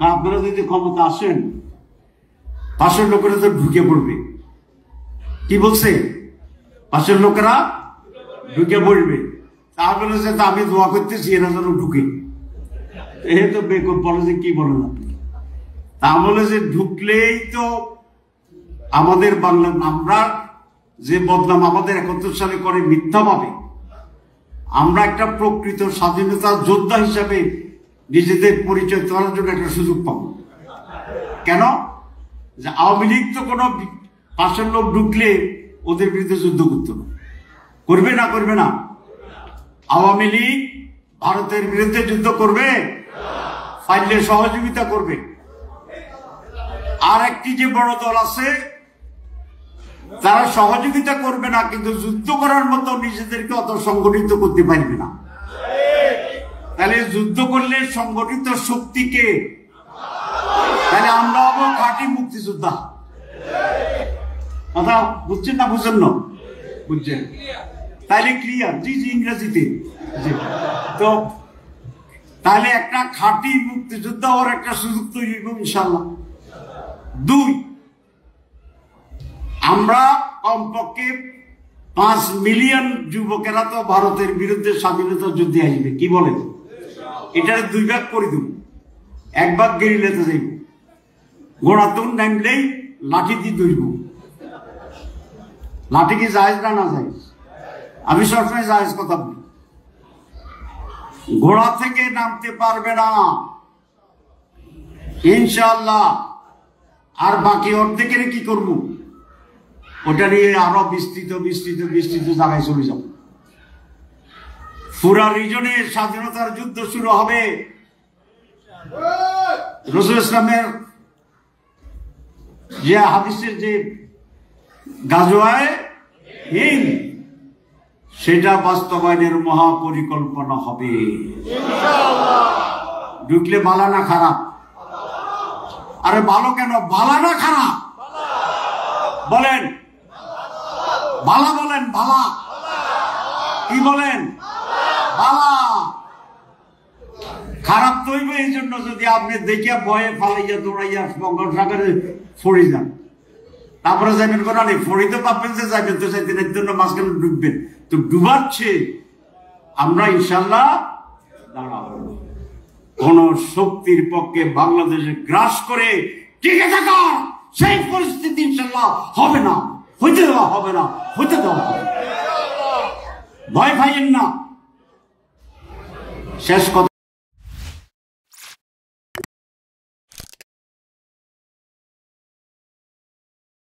আপনারা যদি ক্ষমতা আসেন, পাশের লোকেরা তো ঢুকে পড়বে। কি বলছে? পাশের লোকেরা ঢুকে পড়বে। তা বলেছে তা আমি দোয়া করতেছি এরা যেন ঢুকে। এ তো বেকুব বলে যে কি বলেন আপনি। তা বলে যে ঢুকলেই তো আমাদের বাংলা, আমরা যে বদনাম আমাদের 71 সালে করে মিথ্যা ভাবে, আমরা একটা প্রকৃত স্বাধীনতা যোদ্ধা হিসাবে নিজেদের পরিচয় করার জন্য একটা সুযোগ পাবো। কেন? যে আওয়ামী লীগ তো কোনো পাশের লোক ঢুকলে ওদের বিরুদ্ধে যুদ্ধ করতো না। করবে না? করবে না? আওয়ামী লীগ ভারতের বিরুদ্ধে যুদ্ধ করবে, ফাইলে সহযোগিতা করবে। আর একটি যে বড় দল আছে তারা সহযোগিতা করবে না, কিন্তু যুদ্ধ করার মতো নিজেদেরকে অত সংগঠিত করতে পারবে না। তাহলে যুদ্ধ করলে সংগঠিত শক্তিকে, তাহলে আমরা হবো খাঁটি মুক্তিযোদ্ধা। কথা বুঝছেন না? বুঝছেন না? বুঝছেন? তাহলে ক্লিয়ার? জি জি, ইংরেজিতে। তো তাহলে একটা খাঁটি মুক্তিযোদ্ধা হওয়ার একটা সুযোগ তৈরি হইব ইনশাল্লাহ। 2, আমরা কমপক্ষে 5 মিলিয়ন যুবকেরা তো ভারতের বিরুদ্ধে স্বাধীনতা যুদ্ধে আসবে। কি বলেন? এটার 2 ভাগ করে দেব। 1 ভাগ গেরিলাতে যাইব, গোড়াতুন নামলেই লাঠি দিয়ে ধরব। লাঠি কি জায়েজ না না জায়েজ? আমি সবসময় জায়েজ কথা বলি। ঘোড়া থেকে নামতে পারবে না ইনশাআল্লাহ। আর বাকি অর্ধেকের কি করবো? ওটা নিয়ে আরো বিস্তৃত বিস্তৃত বিস্তৃত জায়গায় চলে যাব। পুরা রিজনে স্বাধীনতার যুদ্ধ শুরু হবে। রাসূল ইসলামের যে হাদিসের যে গাজওয়ায়ে হিন্দ, সেটা বাস্তবায়নের মহাপরিকল্পনা হবে ইনশাআল্লাহ। ঢুকলে ভালো না খারাপ? আরে ভালো কেন? ভালো না খারাপ বলেন? ভালো বলেন। ভালো কি বলেন? ভালো। খারাপ তো হইবে এই জন্য যদি আপনি দেখিয়া ভয়ে ফালাইয়া দৌড়াইয়া বঙ্গোপসাগরে পড়ে যান, তারপরে যাবেন কোন নেই, ফরিতে পাবেন যে যাবেন তো সেদিনের জন্য মাঝখানে ডুববেন। তো ডুবাচ্ছে আমরা ইনশাল্লাহ দাঁড়াবো। কোন শক্তির পক্ষে বাংলাদেশে গ্রাস করে টিকে থাকা সেই পরিস্থিতি ইনশাল্লাহ হবে না, হইতে দেওয়া হবে না, হইতে দেওয়া হবে। ভয় পাইয়েন না। শেষ কথা।